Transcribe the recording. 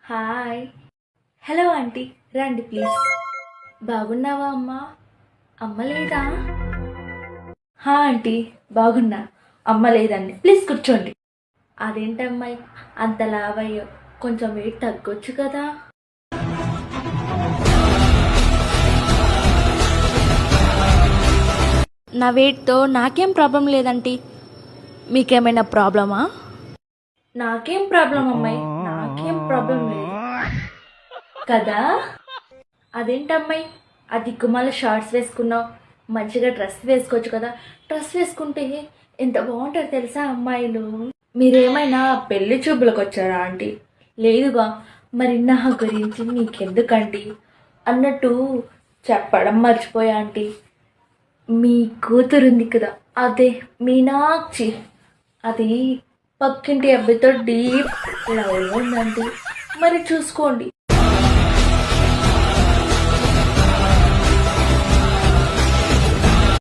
Hi. Hello aunty, రండి please. బాగున్నావా అమ్మా? అమ్మ లేదా? ఆంటీ, బాగున్నా. అమ్మ లేదండి, ప్లీజ్ కూర్చోండి. అదేంటమ్మాయి అంత లావయ్యో, కొంచెం వెయిట్ తగ్గొచ్చు కదా. నా వెయిట్తో నాకేం ప్రాబ్లం లేదంటీ. మీకేమైనా ప్రాబ్లమా? నాకేం ప్రాబ్లం అమ్మాయి, నాకేం ప్రాబ్లం లేదు కదా. అదేంటమ్మాయి ఆ దిక్కుమాల షార్ట్స్ వేసుకున్నావు, మంచిగా డ్రెస్ వేసుకోవచ్చు కదా. డ్రెస్ వేసుకుంటే ఎంత బాగుంటారు తెలుసా అమ్మాయిలు. మీరేమైనా పెళ్లి చూపులకు వచ్చారా ఆంటీ? లేదుగా. మరి నా గురించి మీకెందుకండి అన్నట్టు చెప్పడం మర్చిపోయా ఆంటీ. మీ కూతురుంది కదా, అదే మీనాక్షి, అది పక్కింటి అబ్బాయితో డీప్ లవ్ ఉందండి. మరి చూసుకోండి.